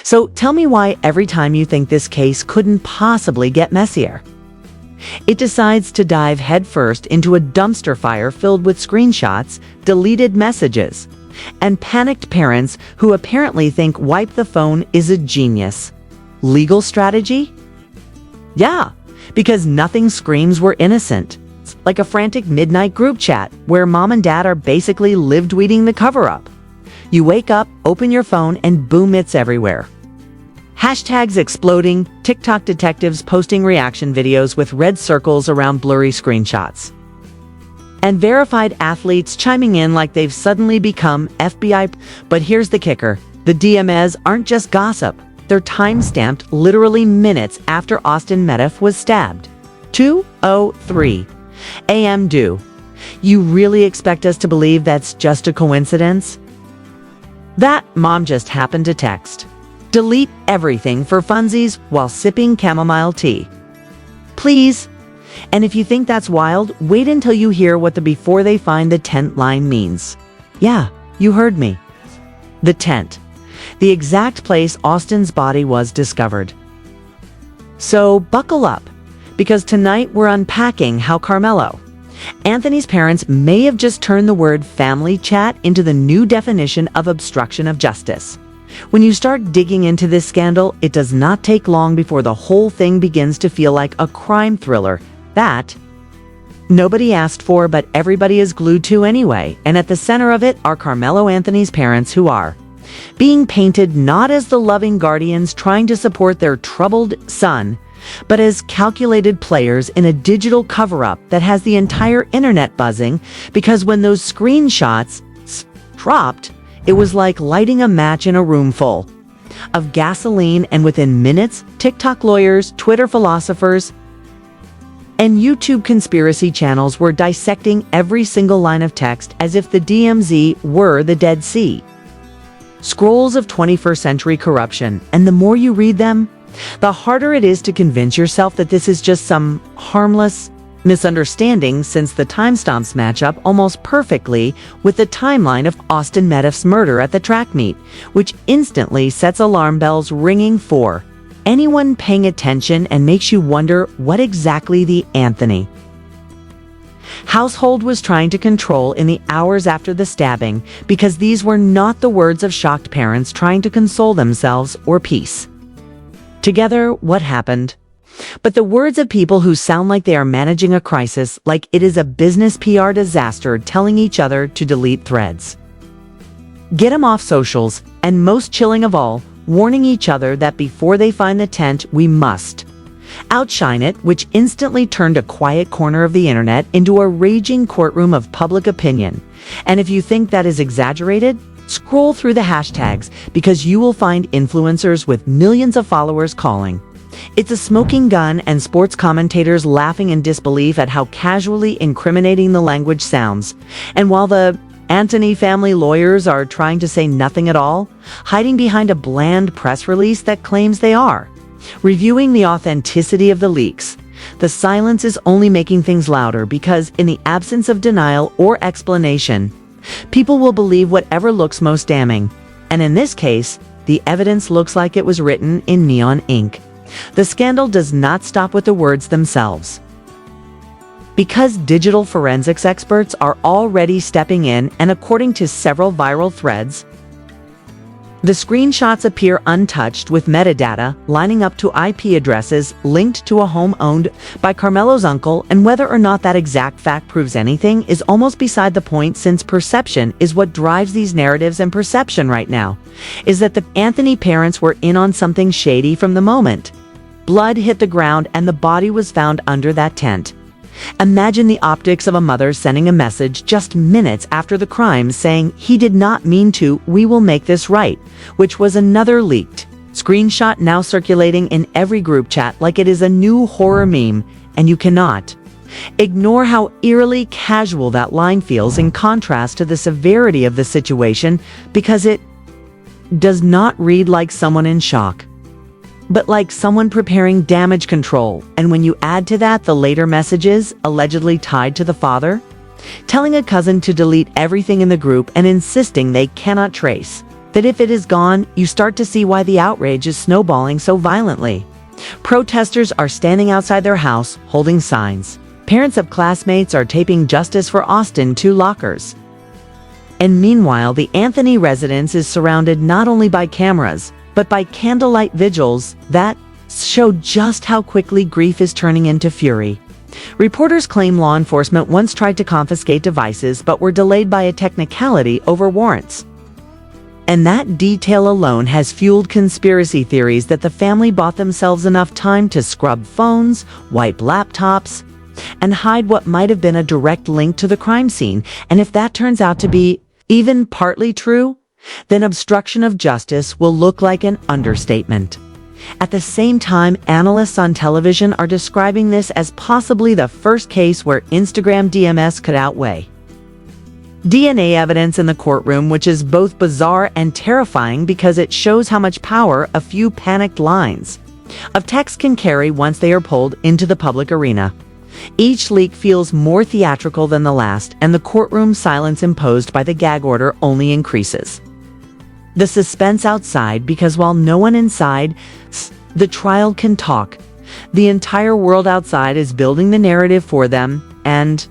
So tell me why every time you think this case couldn't possibly get messier. It decides to dive headfirst into a dumpster fire filled with screenshots, deleted messages, and panicked parents who apparently think wipe the phone is a genius. Legal strategy? Yeah, because nothing screams we're innocent. It's like a frantic midnight group chat where mom and dad are basically live-tweeting the cover-up. You wake up, open your phone, and boom, it's everywhere. Hashtags exploding, TikTok detectives posting reaction videos with red circles around blurry screenshots. And verified athletes chiming in like they've suddenly become FBI. But here's the kicker. The DMs aren't just gossip. They're time-stamped literally minutes after Austin Medef was stabbed. 2:03 a.m. due. You really expect us to believe that's just a coincidence? That mom just happened to text. Delete everything for funsies while sipping chamomile tea. Please. And if you think that's wild, wait until you hear what the "before they find the tent" line means. Yeah, you heard me. The tent. The exact place Austin's body was discovered. So buckle up, because tonight we're unpacking how Karmelo, Anthony's parents, may have just turned the word family chat into the new definition of obstruction of justice. When you start digging into this scandal, it does not take long before the whole thing begins to feel like a crime thriller that nobody asked for, but everybody is glued to anyway. And at the center of it are Karmelo Anthony's parents, who are being painted not as the loving guardians trying to support their troubled son, but as calculated players in a digital cover-up that has the entire internet buzzing, because when those screenshots dropped, it was like lighting a match in a room full of gasoline, and within minutes, TikTok lawyers, Twitter philosophers, and YouTube conspiracy channels were dissecting every single line of text as if the DMZ were the Dead Sea. Scrolls of 21st century corruption, and the more you read them, the harder it is to convince yourself that this is just some harmless misunderstanding, since the timestamps match up almost perfectly with the timeline of Austin Medef's murder at the track meet, which instantly sets alarm bells ringing for anyone paying attention and makes you wonder what exactly the Anthony household was trying to control in the hours after the stabbing, because these were not the words of shocked parents trying to console themselves or piece together what happened, but the words of people who sound like they are managing a crisis, like it is a business PR disaster, telling each other to delete threads, get them off socials, and most chilling of all, warning each other that before they find the tent, we must outshine it, which instantly turned a quiet corner of the internet into a raging courtroom of public opinion. And if you think that is exaggerated, scroll through the hashtags, because you will find influencers with millions of followers calling it's a smoking gun, and sports commentators laughing in disbelief at how casually incriminating the language sounds. And while the Anthony family lawyers are trying to say nothing at all, hiding behind a bland press release that claims they are reviewing the authenticity of the leaks, the silence is only making things louder, because in the absence of denial or explanation, people will believe whatever looks most damning. And in this case, the evidence looks like it was written in neon ink. The scandal does not stop with the words themselves, because digital forensics experts are already stepping in, and according to several viral threads, the screenshots appear untouched, with metadata lining up to IP addresses linked to a home owned by Karmelo's uncle, and whether or not that exact fact proves anything is almost beside the point, since perception is what drives these narratives, and perception right now is that the Anthony parents were in on something shady from the moment blood hit the ground and the body was found under that tent. Imagine the optics of a mother sending a message just minutes after the crime saying, "He did not mean to, we will make this right," which was another leaked screenshot now circulating in every group chat like it is a new horror meme. And you cannot ignore how eerily casual that line feels in contrast to the severity of the situation, because it does not read like someone in shock, but like someone preparing damage control. And when you add to that the later messages allegedly tied to the father, telling a cousin to delete everything in the group and insisting they cannot trace that if it is gone, you start to see why the outrage is snowballing so violently. Protesters are standing outside their house, holding signs. Parents of classmates are taping "Justice for Austin" to lockers. And meanwhile, the Anthony residence is surrounded not only by cameras, but by candlelight vigils that show just how quickly grief is turning into fury. Reporters claim law enforcement once tried to confiscate devices but were delayed by a technicality over warrants. And that detail alone has fueled conspiracy theories that the family bought themselves enough time to scrub phones, wipe laptops, and hide what might have been a direct link to the crime scene. And if that turns out to be even partly true, then obstruction of justice will look like an understatement. At the same time, analysts on television are describing this as possibly the first case where Instagram DMS could outweigh DNA evidence in the courtroom, which is both bizarre and terrifying because it shows how much power a few panicked lines of text can carry once they are pulled into the public arena. Each leak feels more theatrical than the last, and the courtroom silence imposed by the gag order only increases the suspense outside, because while no one inside the trial can talk, the entire world outside is building the narrative for them, and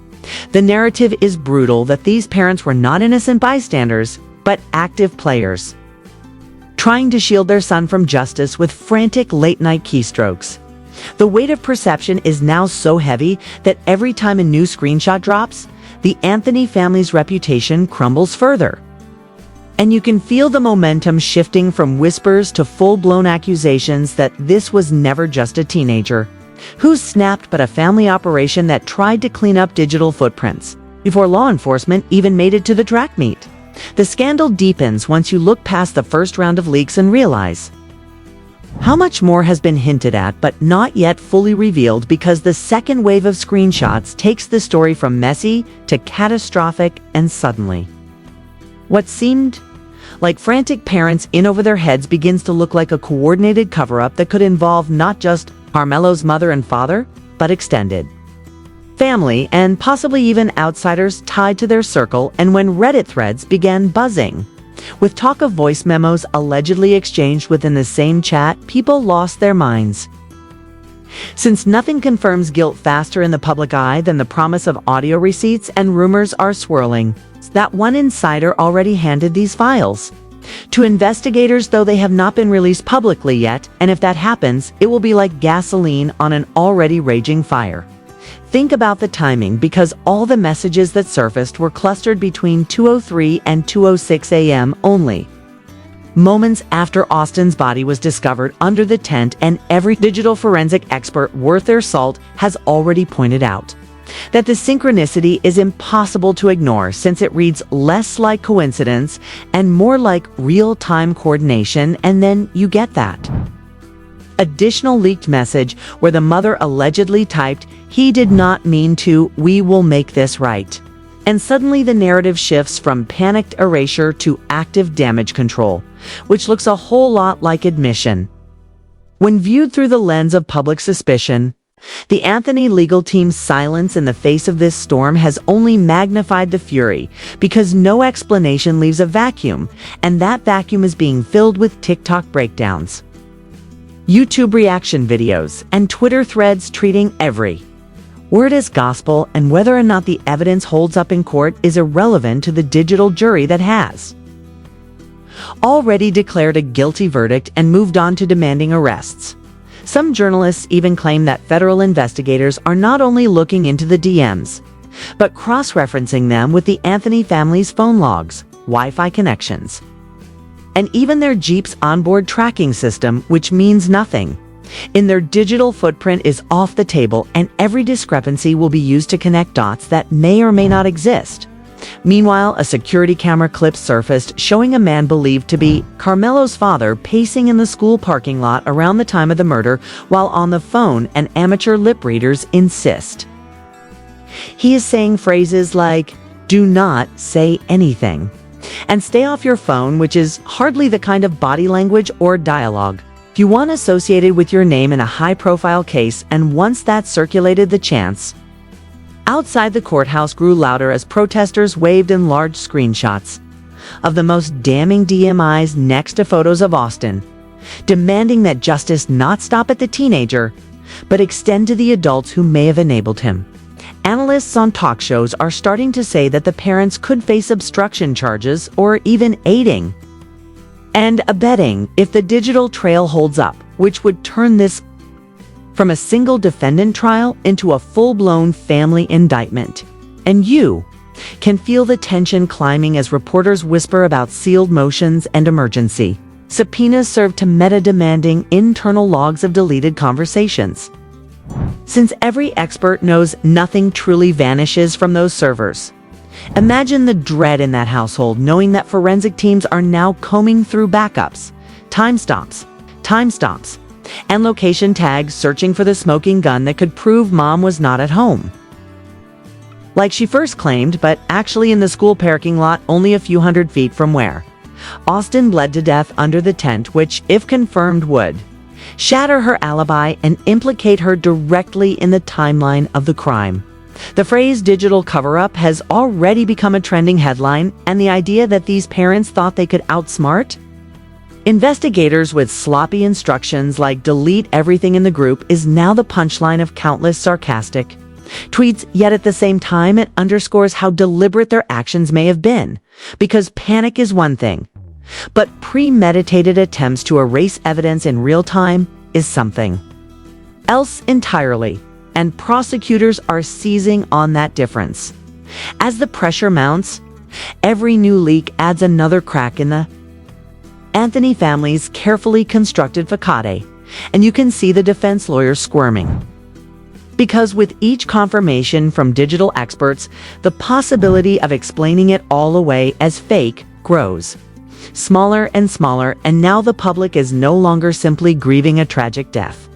the narrative is brutal that these parents were not innocent bystanders, but active players, trying to shield their son from justice with frantic late-night keystrokes. The weight of perception is now so heavy that every time a new screenshot drops, the Anthony family's reputation crumbles further. And you can feel the momentum shifting from whispers to full-blown accusations that this was never just a teenager who snapped, but a family operation that tried to clean up digital footprints before law enforcement even made it to the track meet. The scandal deepens once you look past the first round of leaks and realize how much more has been hinted at but not yet fully revealed, because the second wave of screenshots takes the story from messy to catastrophic, and suddenly what seemed like frantic parents in over their heads begins to look like a coordinated cover-up that could involve not just Karmelo's mother and father, but extended family and possibly even outsiders tied to their circle. And when Reddit threads began buzzing with talk of voice memos allegedly exchanged within the same chat, people lost their minds. Since nothing confirms guilt faster in the public eye than the promise of audio receipts, and rumors are swirling that one insider already handed these files to investigators, though they have not been released publicly yet, and if that happens, it will be like gasoline on an already raging fire. Think about the timing, because all the messages that surfaced were clustered between 2:03 and 2:06 a.m. only, moments after Austin's body was discovered under the tent, and every digital forensic expert worth their salt has already pointed out that the synchronicity is impossible to ignore, since it reads less like coincidence and more like real-time coordination. And then you get that additional leaked message where the mother allegedly typed, "He did not mean to, we will make this right." And suddenly the narrative shifts from panicked erasure to active damage control, which looks a whole lot like admission. When viewed through the lens of public suspicion, the Anthony legal team's silence in the face of this storm has only magnified the fury, because no explanation leaves a vacuum, and that vacuum is being filled with TikTok breakdowns, YouTube reaction videos, and Twitter threads treating every word as gospel, and whether or not the evidence holds up in court is irrelevant to the digital jury that has already declared a guilty verdict and moved on to demanding arrests. Some journalists even claim that federal investigators are not only looking into the DMs, but cross-referencing them with the Anthony family's phone logs, Wi-Fi connections, and even their Jeep's onboard tracking system, which means nothing in their digital footprint is off the table, and every discrepancy will be used to connect dots that may or may not exist. Meanwhile, a security camera clip surfaced showing a man believed to be Karmelo's father pacing in the school parking lot around the time of the murder, while on the phone, and amateur lip readers insist he is saying phrases like, "Do not say anything," and "stay off your phone," which is hardly the kind of body language or dialogue you want associated with your name in a high-profile case. And once that circulated, the chants outside the courthouse grew louder as protesters waved in large screenshots of the most damning DMIs next to photos of Austin, demanding that justice not stop at the teenager, but extend to the adults who may have enabled him. Analysts on talk shows are starting to say that the parents could face obstruction charges or even aiding and abetting if the digital trail holds up, which would turn this from a single defendant trial into a full-blown family indictment. And you can feel the tension climbing as reporters whisper about sealed motions and emergency subpoenas served to meta-demanding internal logs of deleted conversations. Since every expert knows nothing truly vanishes from those servers, imagine the dread in that household knowing that forensic teams are now combing through backups, timestamps, and location tags searching for the smoking gun that could prove mom was not at home, like she first claimed, but actually in the school parking lot only a few hundred feet from where Austin bled to death under the tent, which, if confirmed, would shatter her alibi and implicate her directly in the timeline of the crime. The phrase digital cover-up has already become a trending headline, and the idea that these parents thought they could outsmart investigators with sloppy instructions like delete everything in the group is now the punchline of countless sarcastic tweets, yet at the same time it underscores how deliberate their actions may have been. Because panic is one thing, but premeditated attempts to erase evidence in real time is something else entirely, and prosecutors are seizing on that difference. As the pressure mounts, every new leak adds another crack in the Anthony family's carefully constructed facade, and you can see the defense lawyers squirming. Because with each confirmation from digital experts, the possibility of explaining it all away as fake grows smaller and smaller, and now the public is no longer simply grieving a tragic death.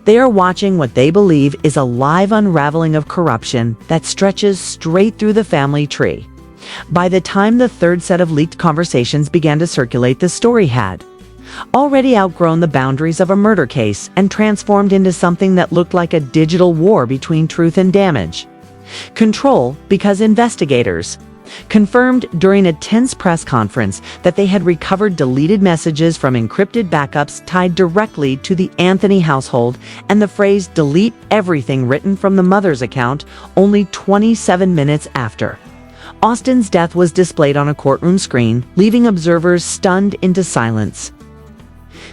They are watching what they believe is a live unraveling of corruption that stretches straight through the family tree. By the time the third set of leaked conversations began to circulate, the story had already outgrown the boundaries of a murder case and transformed into something that looked like a digital war between truth and damage control, because investigators confirmed during a tense press conference that they had recovered deleted messages from encrypted backups tied directly to the Anthony household, and the phrase delete everything written from the mother's account only 27 minutes after Austin's death was displayed on a courtroom screen, leaving observers stunned into silence.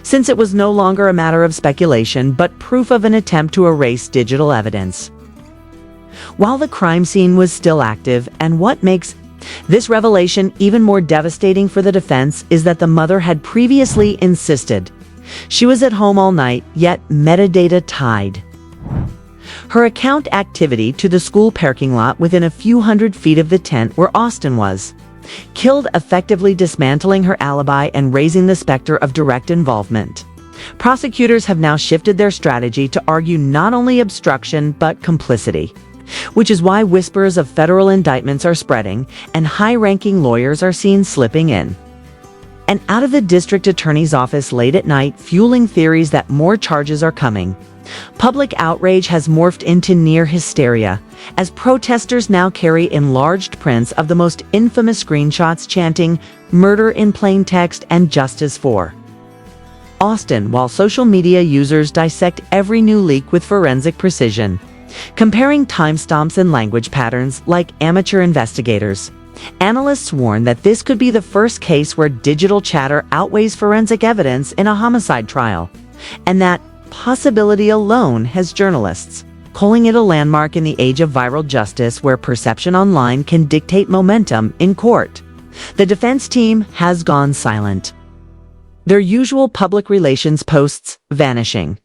Since it was no longer a matter of speculation, but proof of an attempt to erase digital evidence. While the crime scene was still active, and what makes this revelation even more devastating for the defense is that the mother had previously insisted she was at home all night, yet metadata tied her account activity to the school parking lot within a few hundred feet of the tent where Austin was killed, effectively dismantling her alibi and raising the specter of direct involvement. Prosecutors have now shifted their strategy to argue not only obstruction but complicity, which is why whispers of federal indictments are spreading and high-ranking lawyers are seen slipping in and out of the district attorney's office late at night, fueling theories that more charges are coming. Public outrage has morphed into near hysteria as protesters now carry enlarged prints of the most infamous screenshots chanting "murder in plain text" and "justice for Austin," while social media users dissect every new leak with forensic precision, comparing timestamps and language patterns like amateur investigators. Analysts warn that this could be the first case where digital chatter outweighs forensic evidence in a homicide trial, and that possibility alone has journalists calling it a landmark in the age of viral justice where perception online can dictate momentum in court. The defense team has gone silent, their usual public relations posts vanishing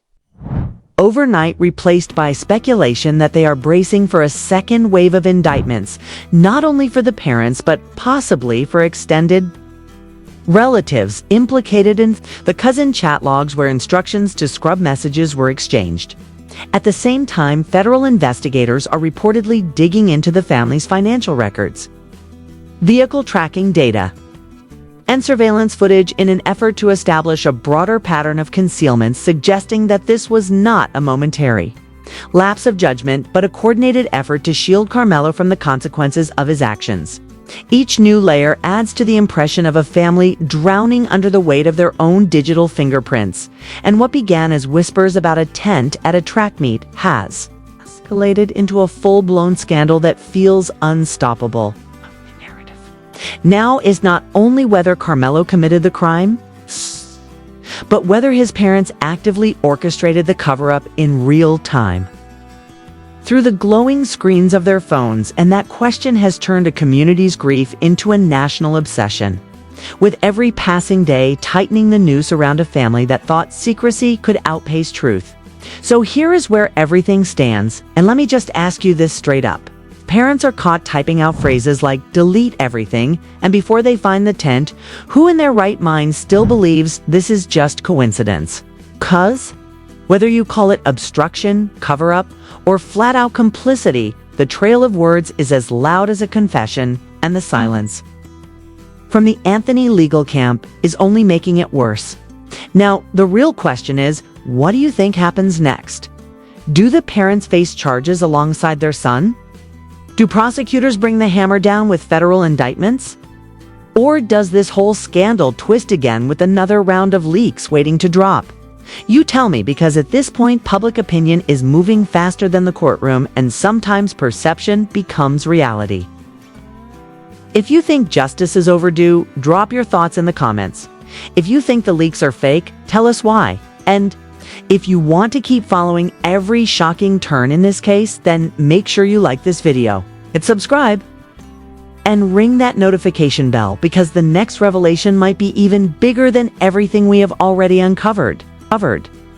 overnight, replaced by speculation that they are bracing for a second wave of indictments, not only for the parents but possibly for extended relatives implicated in the cousin chat logs where instructions to scrub messages were exchanged. At the same time, federal investigators are reportedly digging into the family's financial records, vehicle tracking data, and surveillance footage in an effort to establish a broader pattern of concealment, suggesting that this was not a momentary lapse of judgment, but a coordinated effort to shield Karmelo from the consequences of his actions. Each new layer adds to the impression of a family drowning under the weight of their own digital fingerprints, and what began as whispers about a tent at a track meet has escalated into a full-blown scandal that feels unstoppable. Now is not only whether Karmelo committed the crime, but whether his parents actively orchestrated the cover-up in real time. Through the glowing screens of their phones, and that question has turned a community's grief into a national obsession, with every passing day tightening the noose around a family that thought secrecy could outpace truth. So here is where everything stands, and let me just ask you this straight up. Parents are caught typing out phrases like delete everything, and before they find the tent, who in their right mind still believes this is just coincidence? 'Cause whether you call it obstruction, cover-up, or flat-out complicity, the trail of words is as loud as a confession, and the silence from the Anthony legal camp is only making it worse. Now, the real question is, what do you think happens next? Do the parents face charges alongside their son? Do prosecutors bring the hammer down with federal indictments? Or does this whole scandal twist again with another round of leaks waiting to drop? You tell me, because at this point, public opinion is moving faster than the courtroom, and sometimes perception becomes reality. If you think justice is overdue, drop your thoughts in the comments. If you think the leaks are fake, tell us why. And if you want to keep following every shocking turn in this case, then make sure you like this video, hit subscribe, and ring that notification bell, because the next revelation might be even bigger than everything we have already uncovered.